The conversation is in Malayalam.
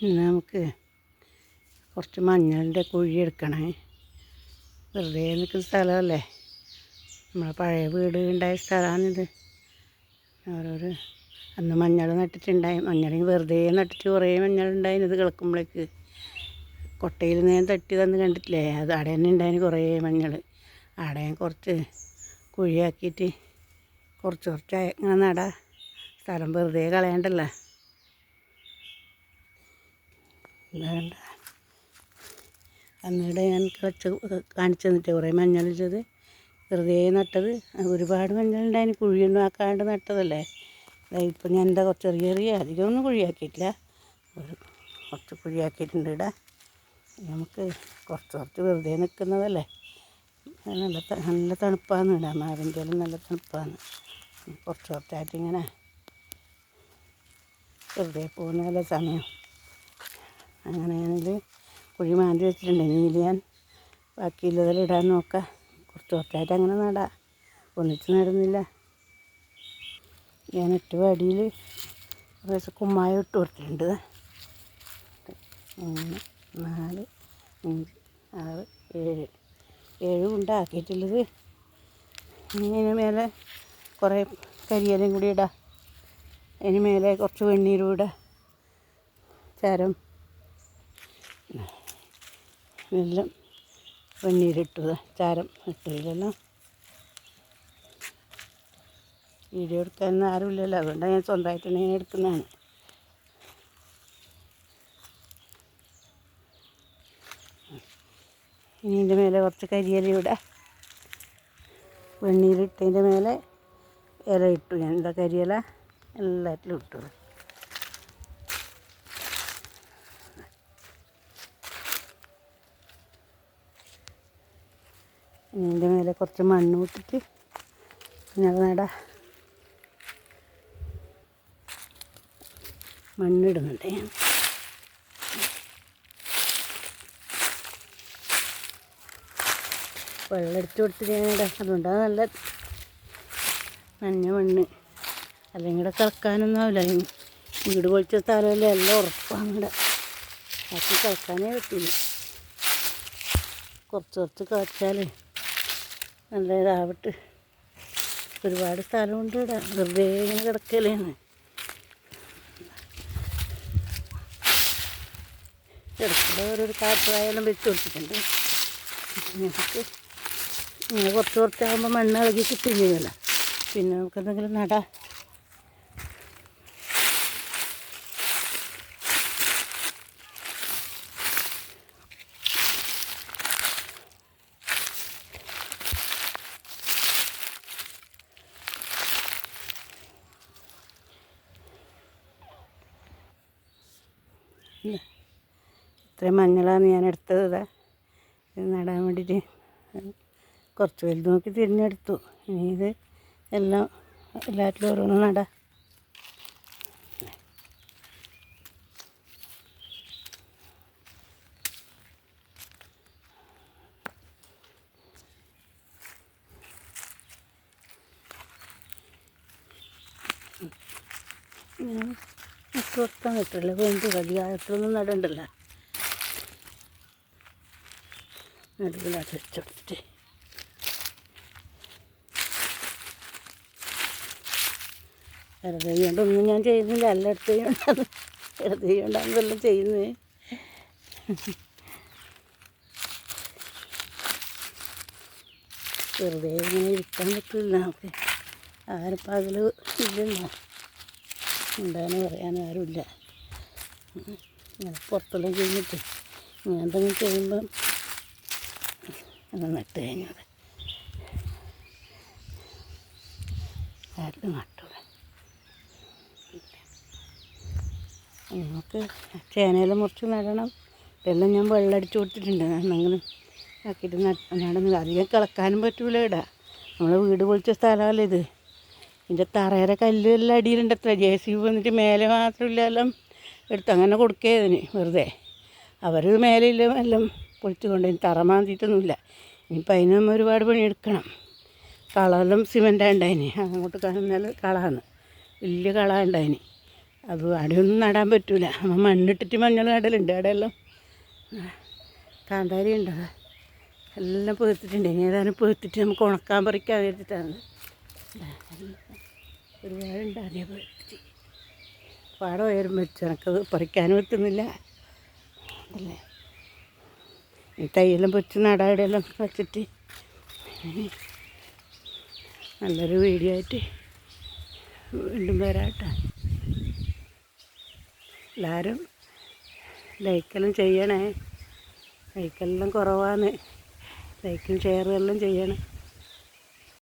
ഇനി നമുക്ക് കുറച്ച് മഞ്ഞളിൻ്റെ കുഴി എടുക്കണേ. വെറുതെ നിൽക്കുന്ന സ്ഥലമല്ലേ, നമ്മളെ പഴയ വീട് ഉണ്ടായ സ്ഥലമാണിത്. ഓരോരോ അന്ന് മഞ്ഞൾ നട്ടിട്ടുണ്ടായി. മഞ്ഞളിൽ വെറുതെ നട്ടിട്ട് കുറേ മഞ്ഞളുണ്ടായിന്. ഇത് കിളക്കുമ്പോഴേക്ക് കൊട്ടയിൽ ഞാൻ തട്ടി തന്ന് കണ്ടിട്ടില്ലേ, അത് അവിടെ തന്നെ ഉണ്ടായിന് കുറേ മഞ്ഞൾ. അവിടെ കുറച്ച് കുഴിയാക്കിയിട്ട് കുറച്ച് കുറച്ചായി ഇങ്ങനെ നടാം. സ്ഥലം വെറുതെ കളയണ്ടല്ലോ. വേണ്ട അന്നിടെ ഞാൻ കാണിച്ചു തന്നിട്ട് കുറേ മഞ്ഞളിച്ചത് വെറുതെ നട്ടത്. ഒരുപാട് മഞ്ഞളുണ്ടായിന്, കുഴിയൊന്നും ആക്കാണ്ട് നട്ടതല്ലേ. ഇപ്പം ഞാൻ എന്താ കുറച്ച് ചെറിയ അധികമൊന്നും കുഴിയാക്കിയിട്ടില്ല, കുറച്ച് കുഴിയാക്കിയിട്ടുണ്ട്. ഇവിടെ നമുക്ക് കുറച്ച് വെറുതെ നിൽക്കുന്നതല്ലേ. നല്ല തണുപ്പാണ് ഇവിടെ, മാവിൻ്റെ എല്ലാം നല്ല തണുപ്പാണ്. കുറച്ചായിട്ട് ഇങ്ങനെ വെറുതെ പോകുന്നതല്ലേ സമയം. അങ്ങനെയാണെങ്കിൽ കുഴി മാന്തി വെച്ചിട്ടുണ്ട്. ഇനിയിൽ ഞാൻ ബാക്കിയുള്ളതെല്ലാം ഇടാൻ നോക്കാം. കുറച്ചായിട്ട് അങ്ങനെ നടാം, ഒന്നിച്ച് നടുന്നില്ല. ഞാൻ 8 അടിയിൽ കുറേശ്ശെ കുമ്മായം ഇട്ട് കൊടുത്തിട്ടുണ്ട്. 3, 4, 5, 6, 7 ഉണ്ടാക്കിയിട്ടുള്ളത്. ഇതിന് മേലെ കുറേ കരിയിലയും കൂടി ഇടാം. അതിന് മേലെ കുറച്ച് വെണ്ണീരും ഇടാം, ചാരം എല്ലാം വെണ്ണീരിട്ടത് ചാരം ഇട്ടതിലെല്ലാം. വീഡിയോ എടുക്കാനൊന്നും ആരുമില്ലല്ലോ, അതുകൊണ്ടാണ് ഞാൻ സ്വന്തമായിട്ട് ഇങ്ങനെ എടുക്കുന്നതാണ്. ഇനി ഇതിൻ്റെ മേലെ കുറച്ച് കരിയില ഇടാം. വെണ്ണീരിട്ടതിൻ്റെ മേലെ ഇല ഇട്ടു ഞാൻ. എന്താ കരിയില എല്ലാറ്റിലും ഇട്ടു. ഇതിൻ്റെ മേലെ കുറച്ച് മണ്ണ് ഇട്ടിട്ട് ഞാൻ നടാം. മണ്ണിടുന്നുണ്ട് ഞാൻ. വെള്ളം എടുത്ത് കൊടുത്തിട്ട് ഞാനിടാം. അതുകൊണ്ടാണ് നല്ല നനഞ്ഞ മണ്ണ്. അല്ലെങ്കിൽ ഇവിടെ കിളക്കാനൊന്നും ആവില്ല. വീട് പൊളിച്ച സ്ഥലമല്ലേ, എല്ലാം ഉറപ്പാണ് ഇവിടെ. ആക്കി കിളക്കാനേ പറ്റില്ല. കുറച്ച് കിളച്ചാൽ നല്ല ഇതാവട്ടെ. ഒരുപാട് സ്ഥലമുണ്ട് ഇവിടെ, വെറുതെ ഇങ്ങനെ കിടക്കലാണ്. കിടക്കുമ്പോൾ ഓരോരു കാറ്റുവായാലും വെച്ച് കൊടുത്തിട്ടുണ്ട്. ഞങ്ങൾക്ക് ഇങ്ങനെ കുറച്ചാകുമ്പോൾ മണ്ണ് ഇളകി കിട്ടുകയും ചെയ്യുമല്ലോ. പിന്നെ നമുക്ക് എന്തെങ്കിലും നടാം. ഇത്രയും മഞ്ഞളാണ് ഞാൻ എടുത്തത്. ഇത് നടാൻ വേണ്ടിയിട്ട് കുറച്ച് വലുത് നോക്കി തിരിഞ്ഞെടുത്തു. ഇനി ഇത് എല്ലാറ്റിലും ഓരോന്നും നടാം. കൊടുക്കാൻ പറ്റില്ല, വേണ്ടി അധികാരത്തിലൊന്നും നടണ്ടല്ലോ. നടുവിലത് വെച്ചെടുത്തിട്ട് വെറുതെ ചെയ്യേണ്ടൊന്നും ഞാൻ ചെയ്യുന്നില്ല. എല്ലാം എടുത്ത് ചെയ്യണ്ടാന്ന്, വെറുതെ ചെയ്യണ്ടെന്നെല്ലാം ചെയ്യുന്നത്. വെറുതെ ഇങ്ങനെ ഇരിക്കാൻ പറ്റില്ല നമുക്ക്. ആരും പകൽ ഇല്ലല്ലോ, എന്താണെന്ന് പറയാനും ആരുമില്ല. ഇങ്ങനെ പുറത്തെല്ലാം കഴിഞ്ഞിട്ട് ഞാൻ എന്തെങ്കിലും ചെയ്യുമ്പം അത് നട്ട് കഴിഞ്ഞത് ആരും നട്ടു. നമുക്ക് ചേനയെല്ലാം മുറിച്ച് നടണം. ഇതെല്ലാം ഞാൻ വെള്ളമടിച്ച് കൊടുത്തിട്ടുണ്ട്. എന്തെങ്കിലും ആക്കിയിട്ട് നടന്ന് അധികം കിളക്കാനും പറ്റൂല. ഇവിടെ നമ്മളെ വീട് പൊളിച്ച സ്ഥലമല്ല ഇത്. ഇതിൻ്റെ തറയുടെ കല്ലെല്ലാം അടിയിലുണ്ട്. എത്ര JCB വന്നിട്ട് മേലെ മാത്രമില്ല എല്ലാം എടുത്ത് അങ്ങനെ കൊടുക്കുകയതിന് വെറുതെ. അവർ മേലെയില്ല എല്ലാം പൊളിച്ച് കൊണ്ടുപോയി. തറ മാന്തിയിട്ടൊന്നുമില്ല. ഇനിയിപ്പോൾ അതിന് നമ്മൾ ഒരുപാട് പണിയെടുക്കണം. കളമെല്ലാം സിമെൻ്റാണ് ഉണ്ടായിന്. അങ്ങോട്ട് കാണുന്നാൽ കളമാണ്, വലിയ കള ഉണ്ടായിന്. അത് അവിടെയൊന്നും നടാൻ പറ്റില്ല. നമ്മൾ മണ്ണിട്ടിട്ട് മഞ്ഞൾ നടലുണ്ട്. അവിടെയെല്ലാം കാന്താരി ഉണ്ട്, എല്ലാം പേർത്തിട്ടുണ്ട്. ഇനി ഏതായാലും പേർത്തിട്ട് നമുക്ക് ഉണക്കാൻ പറിക്കാൻ വേണ്ടിയിട്ടാണ്. ഒരുപാടുണ്ട് അറിയാൻ പേർത്തിട്ട് പാടം ഉയരും വെച്ച് എനിക്കത് പറിക്കാനും പറ്റുന്നില്ല അല്ലേ. ഈ തൈയെല്ലാം പൊച്ച് നടാവിടെയെല്ലാം വെച്ചിട്ട് നല്ലൊരു വീഡിയോ ആയിട്ട് വീണ്ടും വരാട്ടോ. എല്ലാവരും ലൈക്കെല്ലാം ചെയ്യണേ. ലൈക്കെല്ലാം കുറവാണ്. ലൈക്കും ഷെയറും എല്ലാം ചെയ്യണം.